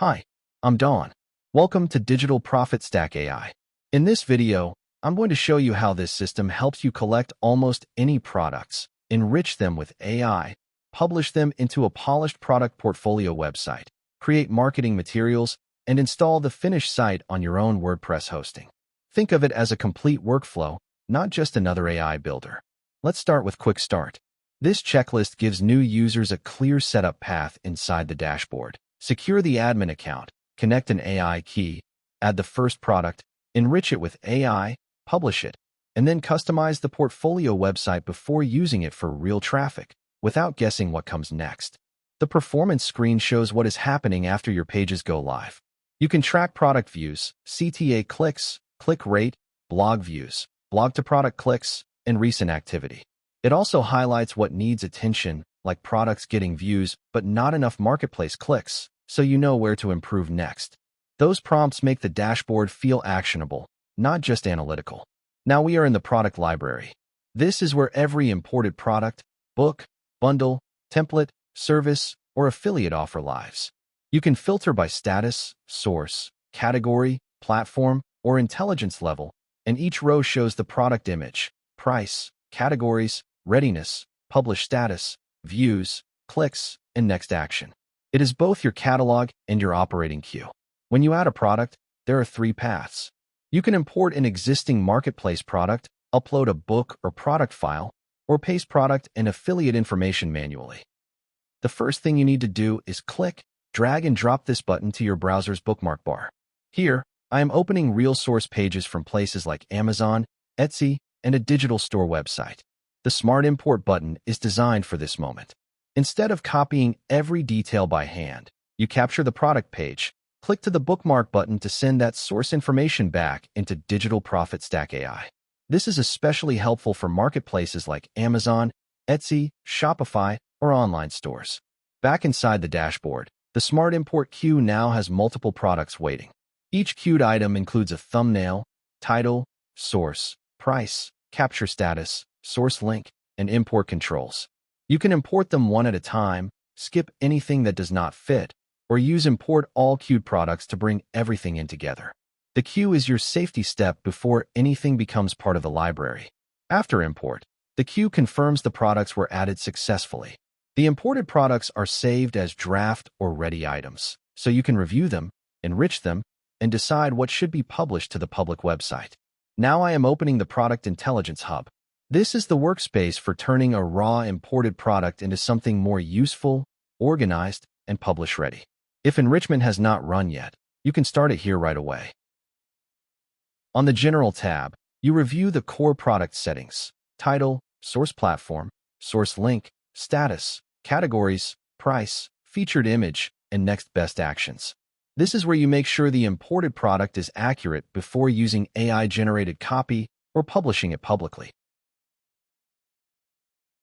Hi, I'm Don. Welcome to Digital Profit Stack AI. In this video, I'm going to show you how this system helps you collect almost any products, enrich them with AI, publish them into a polished product portfolio website, create marketing materials, and install the finished site on your own WordPress hosting. Think of it as a complete workflow, not just another AI builder. Let's start with Quick Start. This checklist gives new users a clear setup path inside the dashboard. Secure the admin account, connect an AI key, add the first product, enrich it with AI, publish it, and then customize the portfolio website before using it for real traffic, without guessing what comes next. The performance screen shows what is happening after your pages go live. You can track product views, CTA clicks, click rate, blog views, blog-to-product clicks, and recent activity. It also highlights what needs attention, like products getting views but not enough marketplace clicks, so you know where to improve next. Those prompts make the dashboard feel actionable, not just analytical. Now we are in the product library. This is where every imported product, book, bundle, template, service, or affiliate offer lives. You can filter by status, source, category, platform, or intelligence level, and each row shows the product image, price, categories, readiness, publish status, views, clicks, and next action. It is both your catalog and your operating queue. When you add a product, there are three paths. You can import an existing marketplace product, upload a book or product file, or paste product and affiliate information manually. The first thing you need to do is click, drag and drop this button to your browser's bookmark bar. Here, I am opening real source pages from places like Amazon, Etsy, and a digital store website. The Smart Import button is designed for this moment. Instead of copying every detail by hand, you capture the product page, click to the bookmark button to send that source information back into Digital Profit Stack AI. This is especially helpful for marketplaces like Amazon, Etsy, Shopify, or online stores. Back inside the dashboard, the Smart Import queue now has multiple products waiting. Each queued item includes a thumbnail, title, source, price, capture status, source link, and import controls. You can import them one at a time, skip anything that does not fit, or use import all queued products to bring everything in together. The queue is your safety step before anything becomes part of the library. After import, the queue confirms the products were added successfully. The imported products are saved as draft or ready items, so you can review them, enrich them, and decide what should be published to the public website. Now I am opening the Product Intelligence Hub. This is the workspace for turning a raw imported product into something more useful, organized, and publish-ready. If enrichment has not run yet, you can start it here right away. On the General tab, you review the core product settings: title, source platform, source link, status, categories, price, featured image, and next best actions. This is where you make sure the imported product is accurate before using AI-generated copy or publishing it publicly.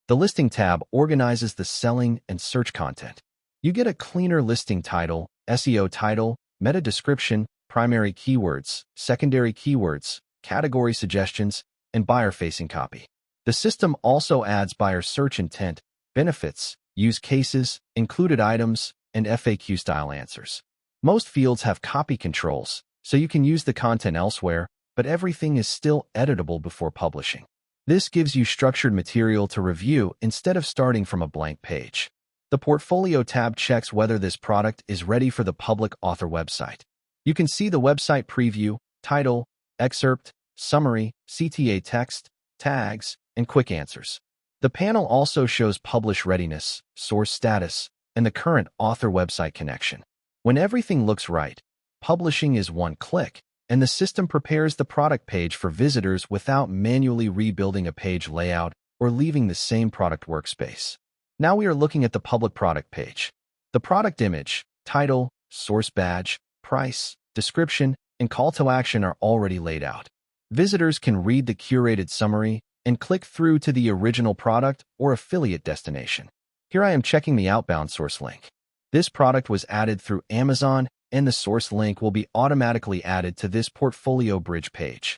The Listing tab organizes the selling and search content. You get a cleaner listing title, SEO title, meta description, primary keywords, secondary keywords, category suggestions, and buyer-facing copy. The system also adds buyer search intent, benefits, use cases, included items, and FAQ-style answers. Most fields have copy controls, so you can use the content elsewhere, but everything is still editable before publishing. This gives you structured material to review instead of starting from a blank page. The Portfolio tab checks whether this product is ready for the public author website. You can see the website preview, title, excerpt, summary, CTA text, tags, and quick answers. The panel also shows publish readiness, source status, and the current author website connection. When everything looks right, publishing is one click, and the system prepares the product page for visitors without manually rebuilding a page layout or leaving the same product workspace. Now we are looking at the public product page. The product image, title, source badge, price, description, and call to action are already laid out. Visitors can read the curated summary and click through to the original product or affiliate destination. Here I am checking the outbound source link. This product was added through Amazon, and the source link will be automatically added to this portfolio bridge page.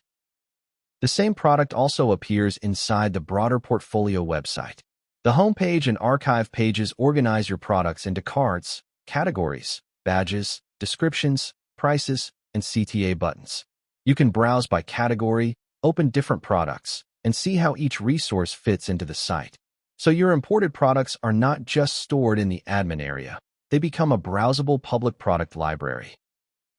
The same product also appears inside the broader portfolio website. The homepage and archive pages organize your products into cards, categories, badges, descriptions, prices, and CTA buttons. You can browse by category, open different products, and see how each resource fits into the site. So your imported products are not just stored in the admin area. They become a browsable public product library.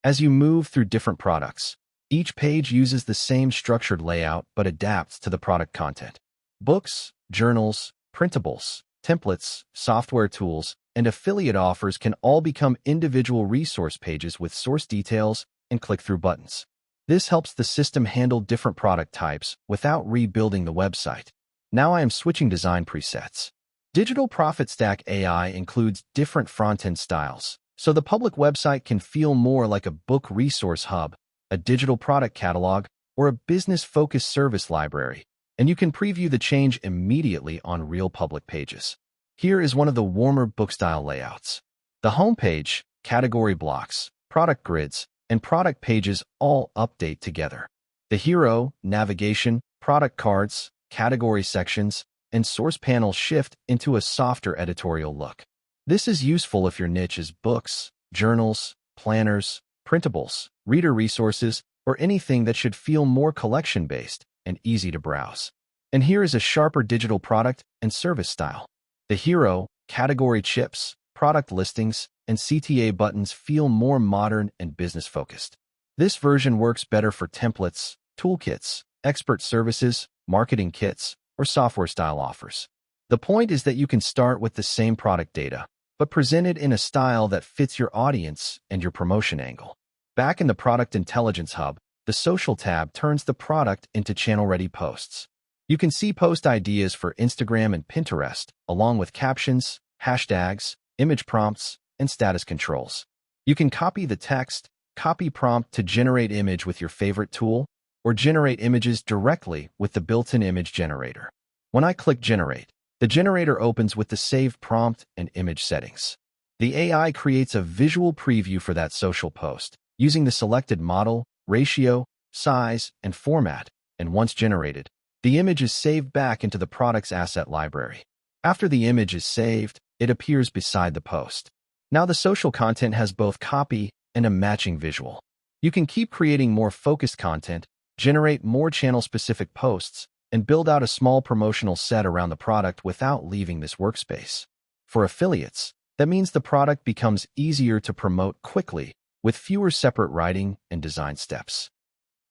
As you move through different products, each page uses the same structured layout but adapts to the product content. Books, journals, printables, templates, software tools, and affiliate offers can all become individual resource pages with source details and click-through buttons. This helps the system handle different product types without rebuilding the website. Now I am switching design presets. Digital Profit Stack AI includes different front-end styles, so the public website can feel more like a book resource hub, a digital product catalog, or a business-focused service library, and you can preview the change immediately on real public pages. Here is one of the warmer book-style layouts. The homepage, category blocks, product grids, and product pages all update together. The hero, navigation, product cards, category sections, and source panel shift into a softer editorial look. This is useful if your niche is books, journals, planners, printables, reader resources, or anything that should feel more collection-based and easy to browse. And here is a sharper digital product and service style. The hero, category chips, product listings, and CTA buttons feel more modern and business-focused. This version works better for templates, toolkits, expert services, marketing kits, or software-style offers. The point is that you can start with the same product data, but present it in a style that fits your audience and your promotion angle. Back in the Product Intelligence Hub, the Social tab turns the product into channel-ready posts. You can see post ideas for Instagram and Pinterest, along with captions, hashtags, image prompts, and status controls. You can copy the text, copy prompt to generate image with your favorite tool, or generate images directly with the built-in image generator. When I click Generate, the generator opens with the saved prompt and image settings. The AI creates a visual preview for that social post, using the selected model, ratio, size, and format, and once generated, the image is saved back into the product's asset library. After the image is saved, it appears beside the post. Now the social content has both copy and a matching visual. You can keep creating more focused content, generate more channel-specific posts, and build out a small promotional set around the product without leaving this workspace. For affiliates, that means the product becomes easier to promote quickly with fewer separate writing and design steps.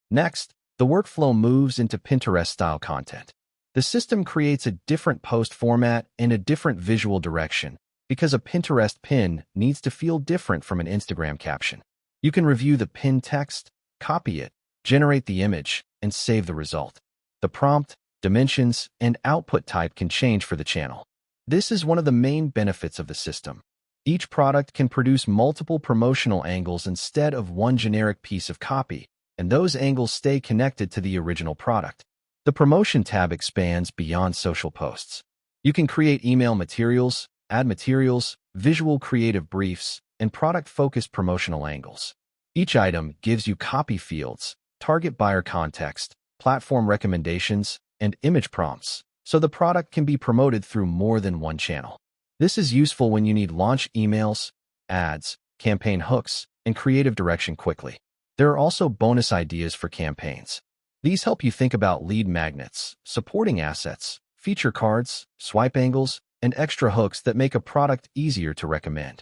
Next, the workflow moves into Pinterest-style content. The system creates a different post format and a different visual direction because a Pinterest pin needs to feel different from an Instagram caption. You can review the pin text, copy it, generate the image, and save the result. The prompt, dimensions, and output type can change for the channel. This is one of the main benefits of the system. Each product can produce multiple promotional angles instead of one generic piece of copy, and those angles stay connected to the original product. The Promotion tab expands beyond social posts. You can create email materials, ad materials, visual creative briefs, and product-focused promotional angles. Each item gives you copy fields, target buyer context, platform recommendations, and image prompts, so the product can be promoted through more than one channel. This is useful when you need launch emails, ads, campaign hooks, and creative direction quickly. There are also bonus ideas for campaigns. These help you think about lead magnets, supporting assets, feature cards, swipe angles, and extra hooks that make a product easier to recommend.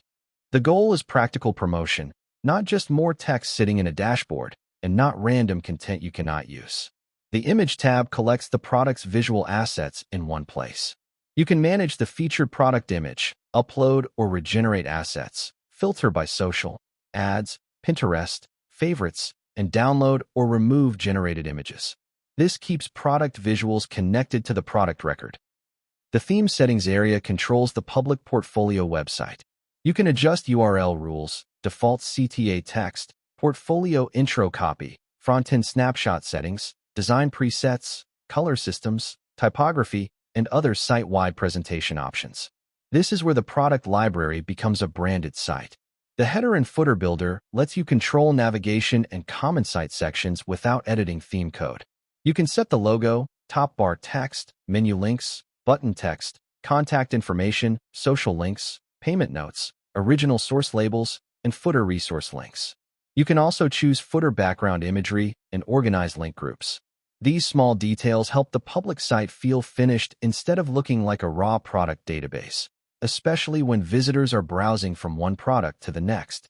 The goal is practical promotion, not just more text sitting in a dashboard, and not random content you cannot use. The Image tab collects the product's visual assets in one place. You can manage the featured product image, upload or regenerate assets, filter by social, ads, Pinterest, favorites, and download or remove generated images. This keeps product visuals connected to the product record. The Theme Settings area controls the public portfolio website. You can adjust URL rules, default CTA text, portfolio intro copy, front-end snapshot settings, design presets, color systems, typography, and other site-wide presentation options. This is where the product library becomes a branded site. The Header and Footer Builder lets you control navigation and common site sections without editing theme code. You can set the logo, top bar text, menu links, button text, contact information, social links, payment notes, original source labels, and footer resource links. You can also choose footer background imagery and organize link groups. These small details help the public site feel finished instead of looking like a raw product database, especially when visitors are browsing from one product to the next.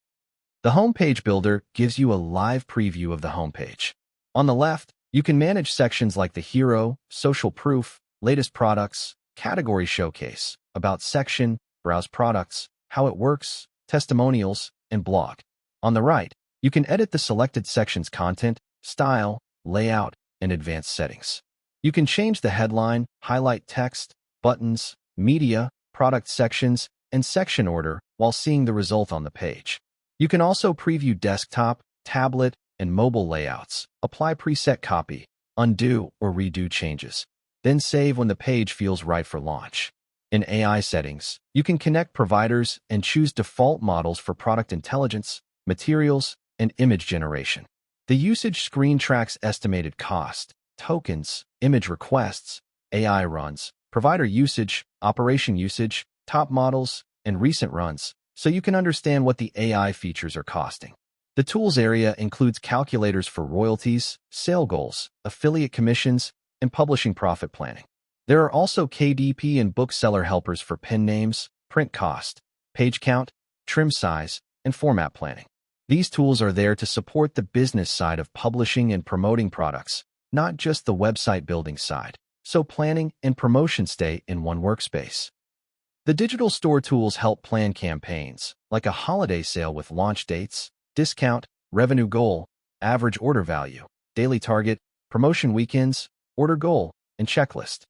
The Homepage Builder gives you a live preview of the homepage. On the left, you can manage sections like the Hero, Social Proof, Latest Products, Category Showcase, About section, Browse Products, How it works, Testimonials, and Blog. On the right, you can edit the selected section's content, style, layout, and advanced settings. You can change the headline, highlight text, buttons, media, product sections, and section order while seeing the result on the page. You can also preview desktop, tablet, and mobile layouts, apply preset copy, undo or redo changes, then save when the page feels right for launch. In AI settings, you can connect providers and choose default models for product intelligence, materials, and image generation. The usage screen tracks estimated cost, tokens, image requests, AI runs, provider usage, operation usage, top models, and recent runs, so you can understand what the AI features are costing. The tools area includes calculators for royalties, sale goals, affiliate commissions, and publishing profit planning. There are also KDP and bookseller helpers for pen names, print cost, page count, trim size, and format planning. These tools are there to support the business side of publishing and promoting products, not just the website building side, so planning and promotion stay in one workspace. The digital store tools help plan campaigns, like a holiday sale with launch dates, discount, revenue goal, average order value, daily target, promotion weekends, order goal, and checklist.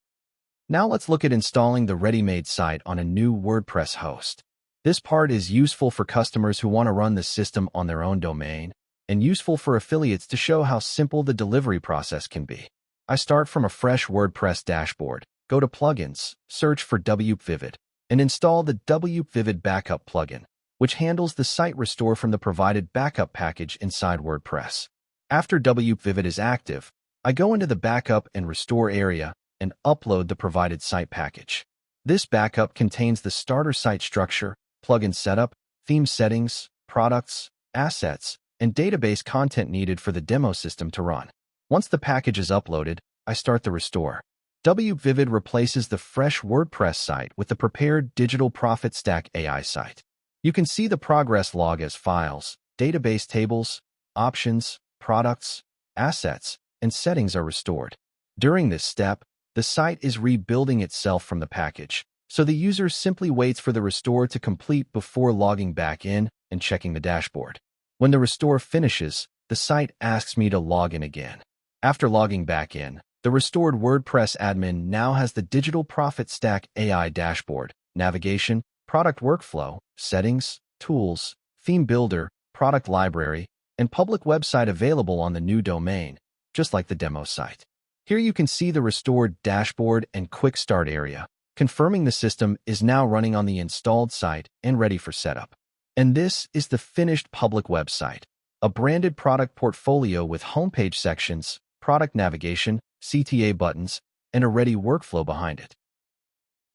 Now let's look at installing the ready-made site on a new WordPress host. This part is useful for customers who want to run the system on their own domain, and useful for affiliates to show how simple the delivery process can be. I start from a fresh WordPress dashboard, go to Plugins, search for WPvivid, and install the WPvivid Backup plugin, which handles the site restore from the provided backup package inside WordPress. After WPvivid is active, I go into the backup and restore area and upload the provided site package. This backup contains the starter site structure, plugin setup, theme settings, products, assets, and database content needed for the demo system to run. Once the package is uploaded, I start the restore. WPvivid replaces the fresh WordPress site with the prepared Digital Profit Stack AI site. You can see the progress log as files, database tables, options, products, assets, and settings are restored. During this step, the site is rebuilding itself from the package, so the user simply waits for the restore to complete before logging back in and checking the dashboard. When the restore finishes, the site asks me to log in again. After logging back in, the restored WordPress admin now has the Digital Profit Stack AI dashboard, navigation, product workflow, settings, tools, theme builder, product library, and public website available on the new domain, just like the demo site. Here you can see the restored dashboard and quick start area, confirming the system is now running on the installed site and ready for setup. And this is the finished public website, a branded product portfolio with homepage sections, product navigation, CTA buttons, and a ready workflow behind it.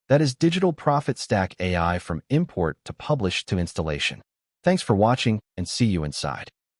That is Digital Profit Stack AI from import to publish to installation. Thanks for watching and see you inside.